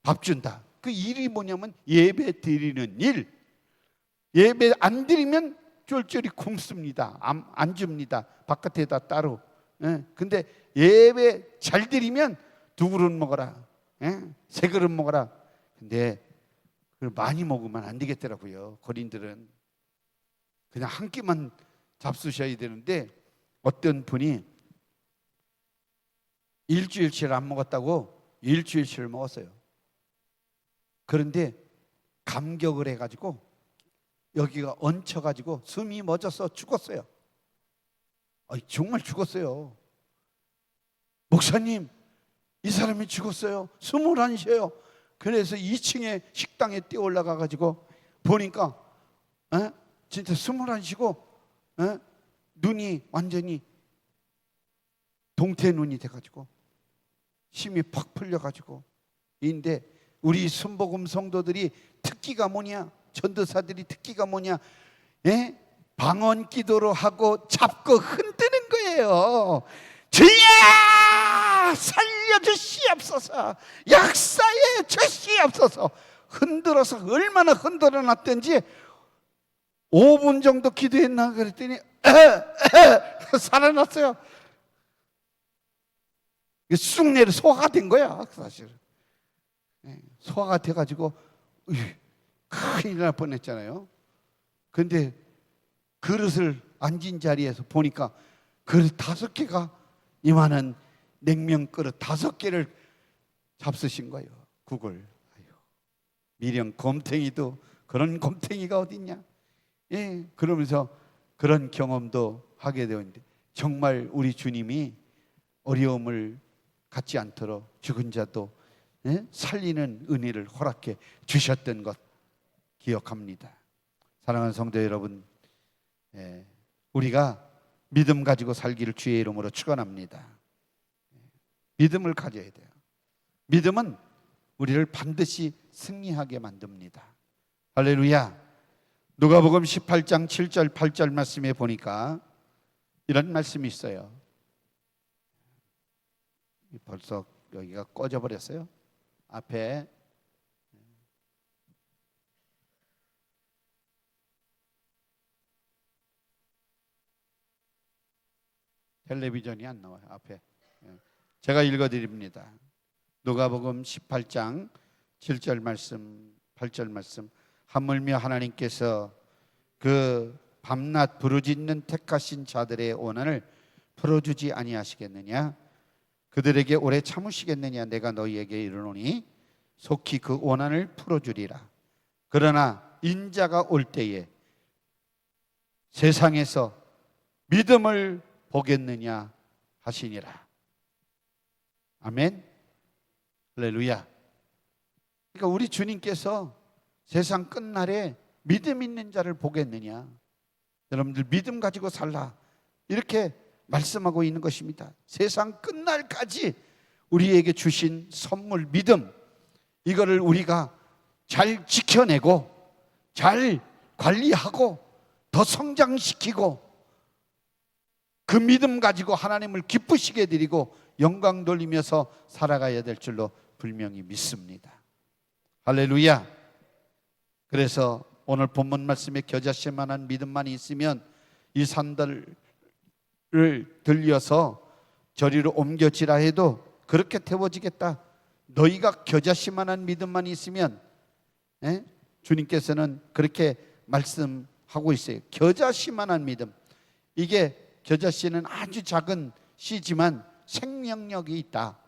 밥 준다. 그 일이 뭐냐면 예배 드리는 일. 예배 안 드리면 쫄쫄이 굶습니다. 안 줍니다. 바깥에다 따로. 근데 예배 잘 드리면 2그릇 먹어라, 3그릇 먹어라. 근데 그걸 많이 먹으면 안 되겠더라고요. 거린들은 그냥 한 끼만 잡수셔야 되는데, 어떤 분이 일주일치를 안 먹었다고 일주일치를 먹었어요. 그런데 감격을 해가지고 여기가 얹혀가지고 숨이 멎어서 죽었어요. 정말 죽었어요. 목사님, 이 사람이 죽었어요. 숨을 안 쉬어요. 그래서 2층에 식당에 뛰어 올라가가지고 보니까 진짜 숨을 안 쉬고 눈이 완전히 동태 눈이 돼가지고 힘이 팍 풀려가지고. 인데 우리 순복음 성도들이 특기가 뭐냐? 전도사들이 특기가 뭐냐? 방언 기도로 하고 잡고 흔드는 거예요. 주야 살려주시옵소서, 역사에 주시옵소서. 흔들어서 얼마나 흔들어 놨던지 5분 정도 기도했나 그랬더니 살아났어요. 쑥내로 소화가 된 거야. 사실 소화가 돼가지고 큰일 날 뻔했잖아요. 근데 그릇을 앉은 자리에서 보니까 그릇 5개가 이만한 냉면 그릇 5개를 잡수신 거예요. 국을. 미령 곰탱이도 그런 곰탱이가 어딨냐. 그러면서 그런 경험도 하게 되었는데, 정말 우리 주님이 어려움을 갖지 않도록 죽은 자도 살리는 은혜를 허락해 주셨던 것 기억합니다. 사랑하는 성도 여러분, 우리가 믿음 가지고 살기를 주의 이름으로 축원합니다. 믿음을 가져야 돼요. 믿음은 우리를 반드시 승리하게 만듭니다. 할렐루야. 누가복음 18장 7절 8절 말씀에 보니까 이런 말씀이 있어요. 벌써 여기가 꺼져 버렸어요. 앞에 텔레비전이 안 나와요 앞에. 제가 읽어드립니다. 누가복음 18장 7절 말씀 8절 말씀. 하물며 하나님께서 그 밤낮 부르짖는 택하신 자들의 원한을 풀어주지 아니하시겠느냐? 그들에게 오래 참으시겠느냐? 내가 너희에게 이르노니 속히 그 원한을 풀어주리라. 그러나 인자가 올 때에 세상에서 믿음을 보겠느냐 하시니라. 아멘. 할렐루야. 그러니까 우리 주님께서 세상 끝날에 믿음 있는 자를 보겠느냐? 여러분들 믿음 가지고 살라, 이렇게 말씀하고 있는 것입니다. 세상 끝날까지 우리에게 주신 선물 믿음, 이거를 우리가 잘 지켜내고 잘 관리하고 더 성장시키고 그 믿음 가지고 하나님을 기쁘시게 드리고 영광 돌리면서 살아가야 될 줄로 분명히 믿습니다. 할렐루야. 그래서 오늘 본문 말씀에 겨자씨 만한 믿음만 있으면 이 산들을 들려서 저리로 옮겨지라 해도 그렇게 태워지겠다. 너희가 겨자씨만한 믿음만 있으면, 주님께서는 그렇게 말씀하고 있어요. 겨자씨만한 믿음. 이게 겨자씨는 아주 작은 씨지만 생명력이 있다.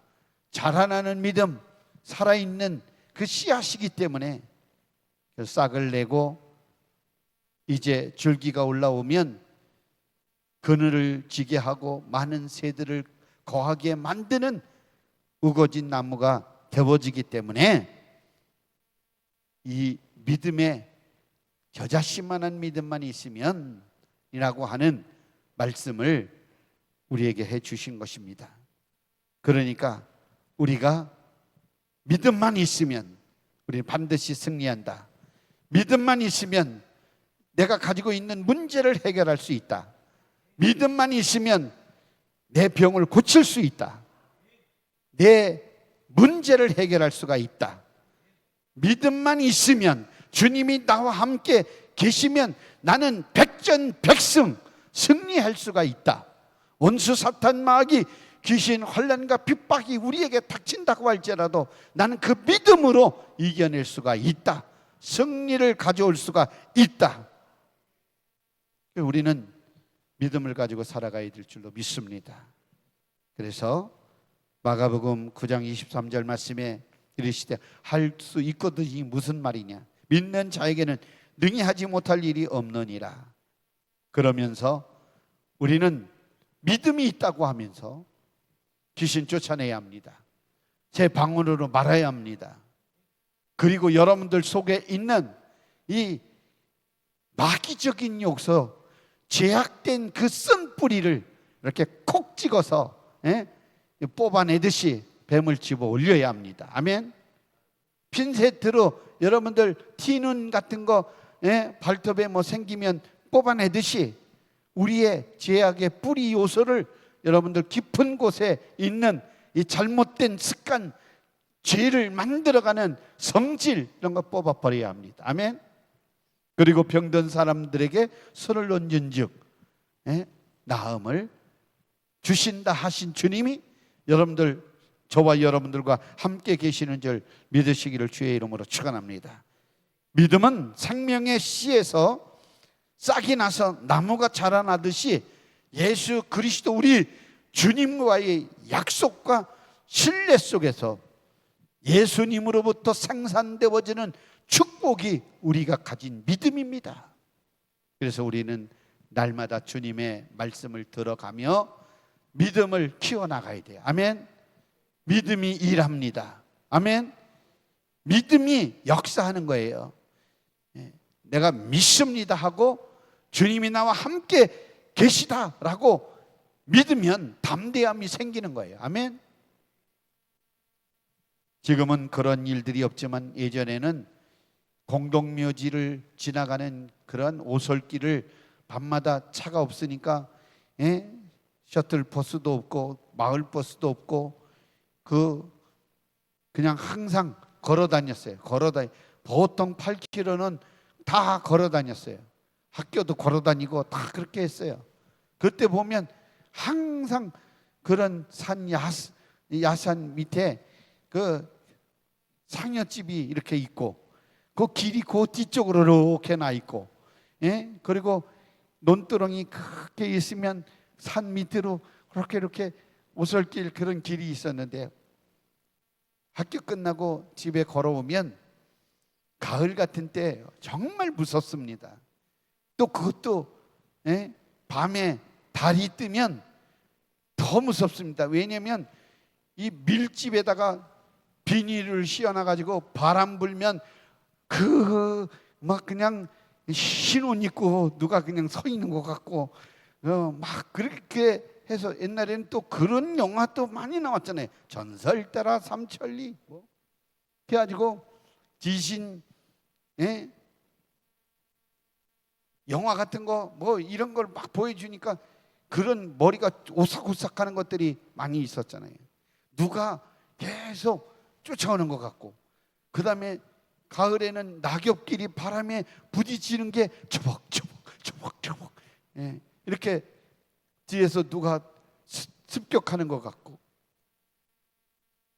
자라나는 믿음, 살아있는 그 씨앗이기 때문에 싹을 내고 이제 줄기가 올라오면 그늘을 지게 하고 많은 새들을 거하게 만드는 우거진 나무가 되어지기 때문에 이 믿음에 겨자씨만한 믿음만 있으면 이라고 하는 말씀을 우리에게 해 주신 것입니다. 그러니까 우리가 믿음만 있으면 우리는 반드시 승리한다. 믿음만 있으면 내가 가지고 있는 문제를 해결할 수 있다. 믿음만 있으면 내 병을 고칠 수 있다. 내 문제를 해결할 수가 있다. 믿음만 있으면, 주님이 나와 함께 계시면 나는 백전백승 승리할 수가 있다. 원수 사탄 마귀 귀신 환난과 핍박이 우리에게 닥친다고 할지라도 나는 그 믿음으로 이겨낼 수가 있다. 승리를 가져올 수가 있다. 우리는 믿음을 가지고 살아가야 될 줄로 믿습니다. 그래서 마가복음 9장 23절 말씀에 이르시되 할 수 있거든이 무슨 말이냐? 믿는 자에게는 능히 하지 못할 일이 없느니라. 그러면서 우리는 믿음이 있다고 하면서 귀신 쫓아내야 합니다. 제 방언으로 말해야 합니다. 그리고 여러분들 속에 있는 이 마귀적인 욕서, 제약된 그 쓴 뿌리를 이렇게 콕 찍어서 뽑아내듯이 뱀을 집어 올려야 합니다. 아멘. 핀셋으로 여러분들 티눈 같은 거 발톱에 뭐 생기면 뽑아내듯이 우리의 제약의 뿌리 요소를 여러분들 깊은 곳에 있는 이 잘못된 습관, 죄를 만들어가는 성질, 이런 거 뽑아버려야 합니다. 아멘. 그리고 병든 사람들에게 손을 얹은 즉 나음을 주신다 하신 주님이 여러분들, 저와 여러분들과 함께 계시는 줄 믿으시기를 주의 이름으로 축원합니다. 믿음은 생명의 씨에서 싹이 나서 나무가 자라나듯이 예수 그리스도 우리 주님과의 약속과 신뢰 속에서 예수님으로부터 생산되어지는 축복이 우리가 가진 믿음입니다. 그래서 우리는 날마다 주님의 말씀을 들어가며 믿음을 키워나가야 돼요. 아멘. 믿음이 일합니다. 아멘. 믿음이 역사하는 거예요. 내가 믿습니다 하고 주님이 나와 함께 계시다라고 믿으면 담대함이 생기는 거예요. 아멘. 지금은 그런 일들이 없지만 예전에는 공동묘지를 지나가는 그런 오솔길을 밤마다 차가 없으니까 셔틀버스도 없고 마을버스도 없고 그냥 항상 걸어 다녔어요. 보통 8km는 다 걸어 다녔어요. 학교도 걸어 다니고 다 그렇게 했어요. 그때 보면 항상 그런 야산 밑에 그 상여집이 이렇게 있고, 그 길이 그 뒤쪽으로 이렇게 나 있고, 예? 그리고 논두렁이 크게 있으면 산 밑으로 이렇게 오솔길 그런 길이 있었는데, 학교 끝나고 집에 걸어오면 가을 같은 때 정말 무섭습니다. 또 그것도 예? 밤에 달이 뜨면 더 무섭습니다. 왜냐하면 이 밀집에다가 비닐을 씌워놔 가지고 바람 불면 그 막 그냥 흰 옷 입고 누가 그냥 서 있는 것 같고, 막 그렇게 해서 옛날에는 또 그런 영화도 많이 나왔잖아요. 전설 따라 삼천리 뭐 그래가지고 지신, 예? 영화 같은 거 뭐 이런 걸 막 보여주니까 그런 머리가 오싹오싹하는 것들이 많이 있었잖아요. 누가 계속 쫓아오는 것 같고, 그 다음에 가을에는 낙엽끼리 바람에 부딪히는 게 초복초복, 예, 이렇게 뒤에서 누가 습격하는 것 같고.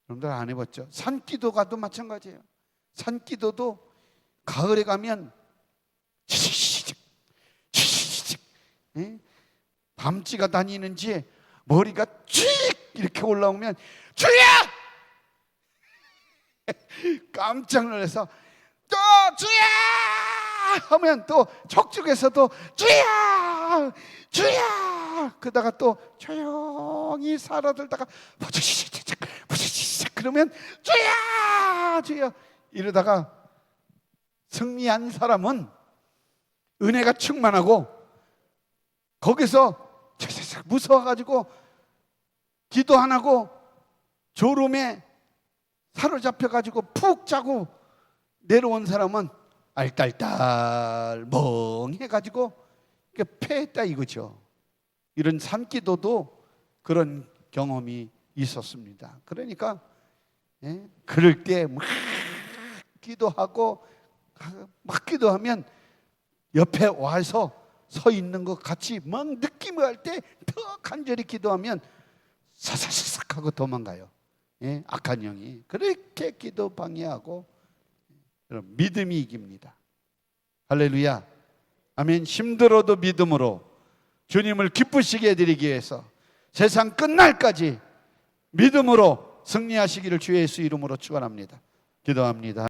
여러분들 안 해봤죠? 산기도 가도 마찬가지예요. 산기도도 가을에 가면 예? 밤쥐가 다니는지 머리가 쭉 이렇게 올라오면 주야! 깜짝 놀라서 또 주야! 하면 또 적중에서도 주야! 주야! 그러다가 또 조용히 살아들다가 그러면 주야! 주야! 이러다가 승리한 사람은 은혜가 충만하고 거기서 무서워가지고 기도 안 하고 졸음에 사로잡혀가지고 푹 자고 내려온 사람은 알딸딸 멍해가지고 패했다 이거죠. 이런 산기도도 그런 경험이 있었습니다. 그러니까 그럴 때 막 기도하고 막 기도하면 옆에 와서 서 있는 것 같이 막 느낌을 할 때 더 간절히 기도하면 사사사삭 하고 도망가요. 예? 악한 영이. 그렇게 기도 방해하고 믿음이 이깁니다. 할렐루야. 아멘. 힘들어도 믿음으로 주님을 기쁘시게 해드리기 위해서 세상 끝날까지 믿음으로 승리하시기를 주의 예수 이름으로 축원합니다. 기도합니다.